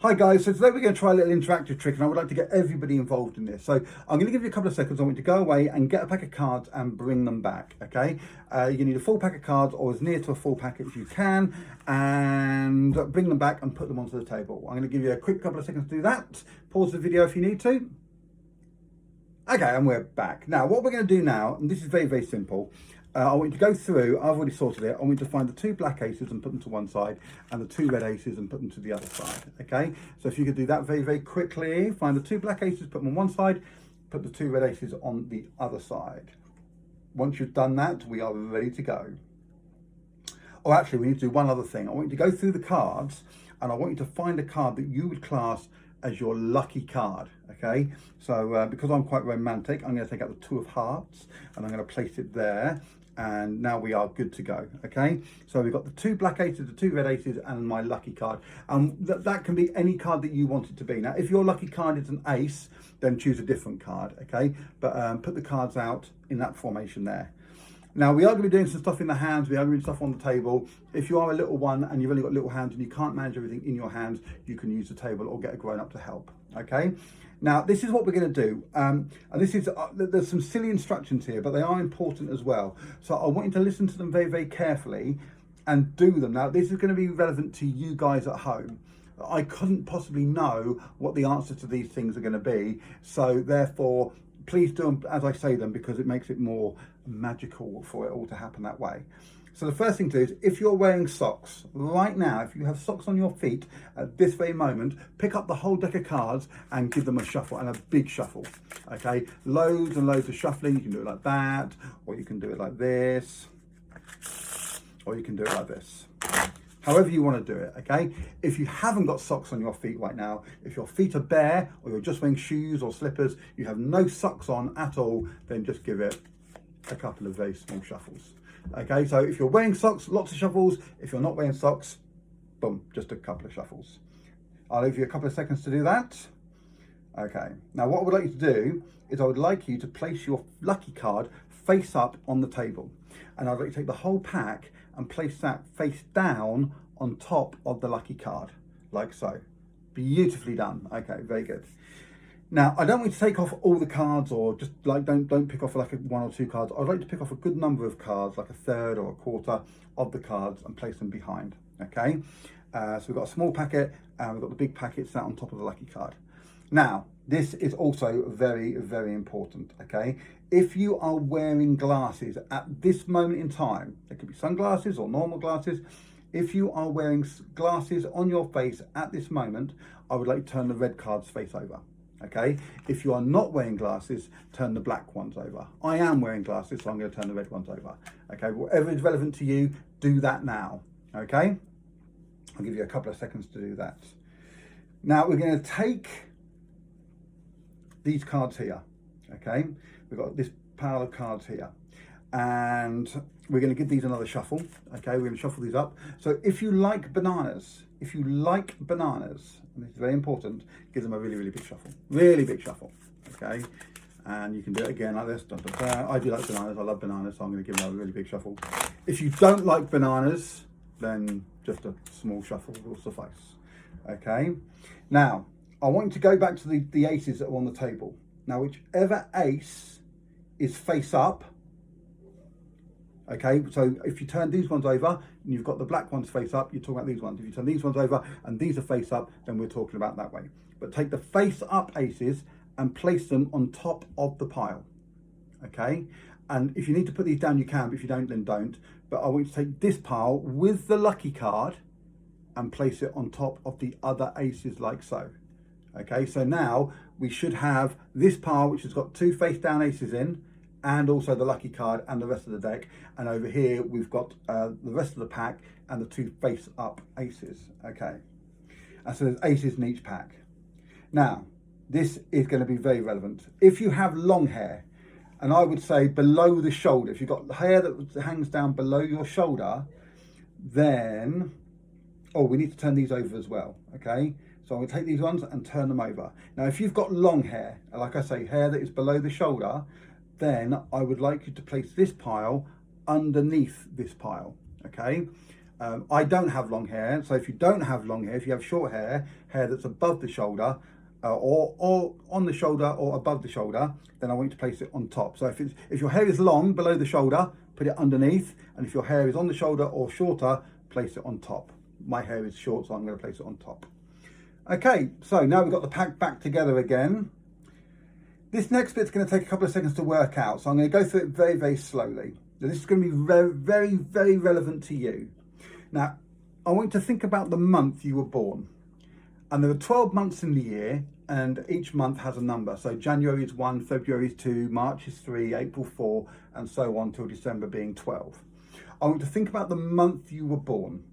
Hi guys, so today we're going to try a little interactive trick and I would like to get everybody involved in this. So I'm going to give you a couple of seconds. I want you to go away and get a pack of cards and bring them back, okay? You need a full pack of cards or as near to a full pack as you can and bring them back and put them onto the table. I'm going to give you a quick couple of seconds to do that. Pause the video if you need to. Okay, and we're back. Now, what we're going to do now, and this is very, very simple. I want you to go through, I've already sorted it, I want you to find the two black aces and put them to one side and the two red aces and put them to the other side, okay? So if you could do that very, very quickly, find the two black aces, put them on one side, put the two red aces on the other side. Once you've done that, we are ready to go. Oh, actually, we need to do one other thing. I want you to go through the cards and I want you to find a card that you would class as your lucky card, okay? So because I'm quite romantic, I'm going to take out the two of hearts and I'm going to place it there. And now we are good to go, okay? So we've got the two black aces, the two red aces, and my lucky card. That can be any card that you want it to be. Now, if your lucky card is an ace, then choose a different card, okay? But put the cards out in that formation there. Now, we are going to be doing some stuff in the hands. We are going to do stuff on the table. If you are a little one and you've only got little hands and you can't manage everything in your hands, you can use the table or get a grown-up to help, okay? Now, this is what we're going to do. And this is, there's some silly instructions here, but they are important as well. So I want you to listen to them very, very carefully and do them. Now, this is going to be relevant to you guys at home. I couldn't possibly know what the answers to these things are going to be. So therefore, please do them as I say them because it makes it more magical for it all to happen that way. So the first thing to do is, if you're wearing socks right now, if you have socks on your feet at this very moment, pick up the whole deck of cards and give them a shuffle, and a big shuffle, okay? Loads and loads of shuffling. You can do it like that, or you can do it like this, or you can do it like this. However you want to do it, okay? If you haven't got socks on your feet right now, if your feet are bare or you're just wearing shoes or slippers, you have no socks on at all, then just give it a couple of very small shuffles. Okay, so if you're wearing socks, lots of shuffles. If you're not wearing socks, boom, just a couple of shuffles. I'll leave you a couple of seconds to do that. Okay, now what I would like you to do is I would like you to place your lucky card face up on the table. And I'd like you to take the whole pack and place that face down on top of the lucky card, like so. Beautifully done. Okay, very good. Now, I don't want you to take off all the cards or just like, don't pick off like one or two cards. I'd like to pick off a good number of cards, like a third or a quarter of the cards and place them behind, okay? So we've got a small packet and we've got the big packet sat on top of the lucky card. Now, this is also very, very important, okay? If you are wearing glasses at this moment in time, it could be sunglasses or normal glasses. If you are wearing glasses on your face at this moment, I would like to turn the red cards face over. Okay, if you are not wearing glasses, turn the black ones over. I am wearing glasses, so I'm going to turn the red ones over. Okay, whatever is relevant to you, do that now. Okay, I'll give you a couple of seconds to do that. Now we're going to take these cards here. Okay, we've got this pile of cards here. And we're going to give these another shuffle. Okay, we're going to shuffle these up. So if you like bananas, and this is very important, give them a really, really big shuffle. Really big shuffle, okay? And you can do it again like this. I do like bananas, I love bananas, so I'm going to give them a really big shuffle. If you don't like bananas, then just a small shuffle will suffice, okay? Now, I want you to go back to the aces that are on the table. Now, whichever ace is face up, okay, so if you turn these ones over and you've got the black ones face up, you're talking about these ones. If you turn these ones over and these are face up, then we're talking about that way. But take the face up aces and place them on top of the pile, okay? And if you need to put these down, you can, but if you don't, then don't. But I want you to take this pile with the lucky card and place it on top of the other aces like so. Okay, so now we should have this pile, which has got two face down aces in, and also the lucky card and the rest of the deck. And over here, we've got the rest of the pack and the two face up aces, okay? And so there's aces in each pack. Now, this is gonna be very relevant. If you have long hair, and I would say below the shoulder, if you've got hair that hangs down below your shoulder, then, oh, we need to turn these over as well, okay? So I'm gonna take these ones and turn them over. Now, if you've got long hair, like I say, hair that is below the shoulder, then I would like you to place this pile underneath this pile, okay? I don't have long hair, so if you don't have long hair, if you have short hair, hair that's above the shoulder, or on the shoulder or above the shoulder, then I want you to place it on top. So if your hair is long below the shoulder, put it underneath, and if your hair is on the shoulder or shorter, place it on top. My hair is short, so I'm going to place it on top. Okay, so now we've got the pack back together again. This next bit's going to take a couple of seconds to work out, so I'm going to go through it very, very slowly. Now, this is going to be very, very, very relevant to you. Now, I want you to think about the month you were born. And there are 12 months in the year, and each month has a number. So January is 1, February is 2, March is 3, April 4, and so on till December being 12. I want you to think about the month you were born.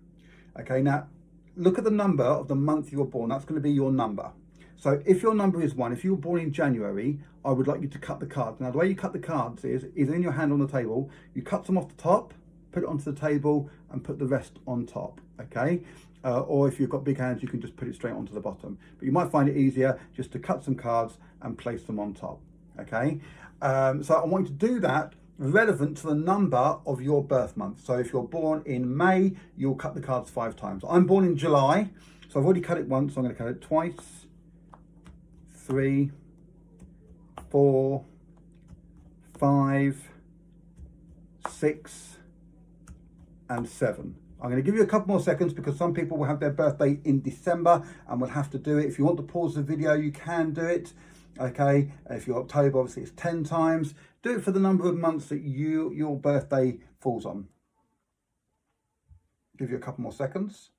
Okay, now look at the number of the month you were born. That's going to be your number. So if your number is 1, if you were born in January, I would like you to cut the cards. Now the way you cut the cards is in your hand on the table. You cut some off the top, put it onto the table, and put the rest on top, okay? Or if you've got big hands, you can just put it straight onto the bottom. But you might find it easier just to cut some cards and place them on top, okay? So I want you to do that relevant to the number of your birth month. So if you're born in May, you'll cut the cards 5 times. I'm born in July, so I've already cut it once, so I'm going to cut it twice, 3, 4, 5, 6, and 7. I'm going to give you a couple more seconds because some people will have their birthday in December and will have to do it. If you want to pause the video, you can do it. Okay, if you're October, obviously it's 10 times. Do it for the number of months that your birthday falls on. Give you a couple more seconds.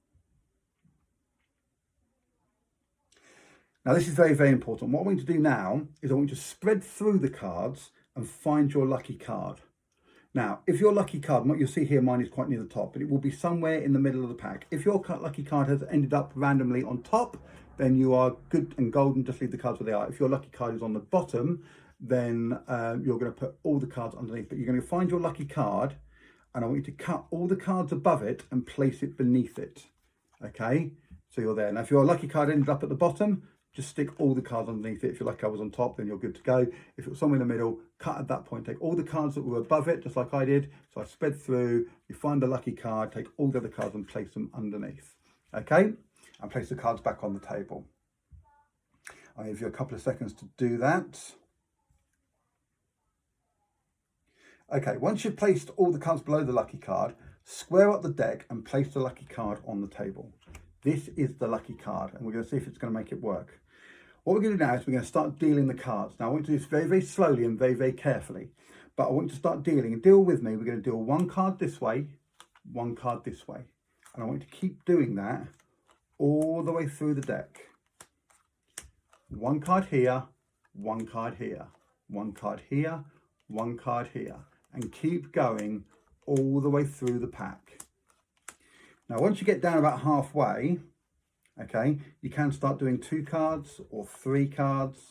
Now this is very, very important. What I want you to do now is I want you to spread through the cards and find your lucky card. Now, if your lucky card, what you'll see here, mine is quite near the top, but it will be somewhere in the middle of the pack. If your lucky card has ended up randomly on top, then you are good and golden, just leave the cards where they are. If your lucky card is on the bottom, then you're going to put all the cards underneath. But you're going to find your lucky card, and I want you to cut all the cards above it and place it beneath it. Okay, so you're there. Now, if your lucky card ended up at the bottom, just stick all the cards underneath it. If your lucky card was on top, then you're good to go. If it was somewhere in the middle, cut at that point. Take all the cards that were above it, just like I did. So I spread through, you find the lucky card, take all the other cards and place them underneath. Okay, and place the cards back on the table. I'll give you a couple of seconds to do that. Okay, once you've placed all the cards below the lucky card, square up the deck and place the lucky card on the table. This is the lucky card, and we're going to see if it's going to make it work. What we're going to do now is we're going to start dealing the cards. Now, I want you to do this very, very slowly and very, very carefully. But I want you to start dealing, and deal with me. We're going to deal one card this way, one card this way. And I want you to keep doing that all the way through the deck. One card here, one card here, one card here, one card here. And keep going all the way through the pack. Now, once you get down about halfway, okay, you can start doing 2 cards or 3 cards,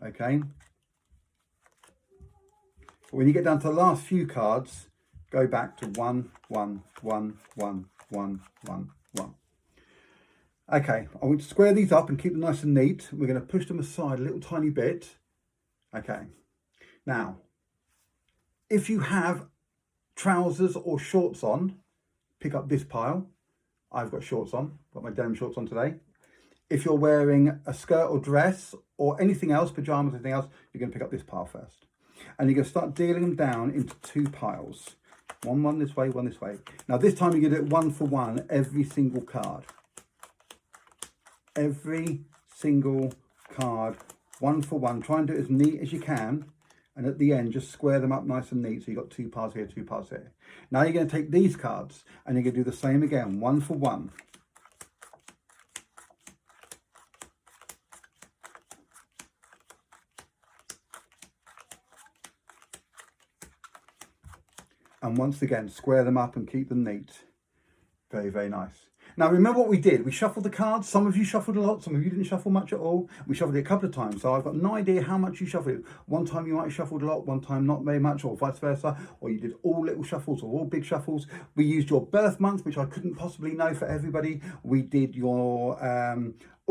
okay? But when you get down to the last few cards, go back to 1, 1, 1, 1, 1, 1, 1. Okay, I want to square these up and keep them nice and neat. We're going to push them aside a little tiny bit. Okay, now, if you have trousers or shorts on, pick up this pile. I've got shorts on, got my denim shorts on today. If you're wearing a skirt or dress or anything else, pajamas, anything else, you're going to pick up this pile first. And you're going to start dealing them down into 2 piles. One this way, one this way. Now this time you're going to do it 1 for 1, every single card. Every single card, 1 for 1. Try and do it as neat as you can. And at the end, just square them up nice and neat. So you've got 2 piles here, 2 piles here. Now you're going to take these cards and you're going to do the same again, 1 for 1. And once again, square them up and keep them neat. Very, very nice. Now, remember what we did. We shuffled the cards. Some of you shuffled a lot. Some of you didn't shuffle much at all. We shuffled it a couple of times. So I've got no idea how much you shuffled. One time you might have shuffled a lot, one time not very much, or vice versa. Or you did all little shuffles or all big shuffles. We used your birth month, which I couldn't possibly know for everybody. We did your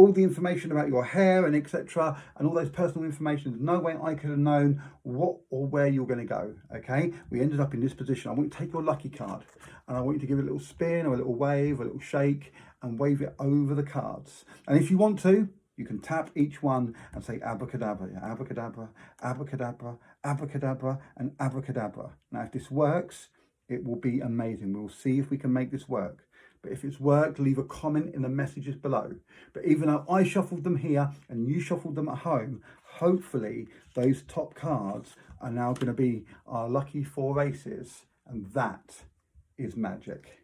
all the information about your hair and etc. and all those personal information. There's no way I could have known what or where you're going to go. Okay, we ended up in this position. I want you to take your lucky card and I want you to give it a little spin or a little wave, a little shake, and wave it over the cards. And if you want to, you can tap each one and say abracadabra, abracadabra, abracadabra, abracadabra, and abracadabra. Now, if this works, it will be amazing. We'll see if we can make this work. But if it's worked, leave a comment in the messages below. But even though I shuffled them here and you shuffled them at home, hopefully those top cards are now going to be our lucky 4 aces. And that is magic.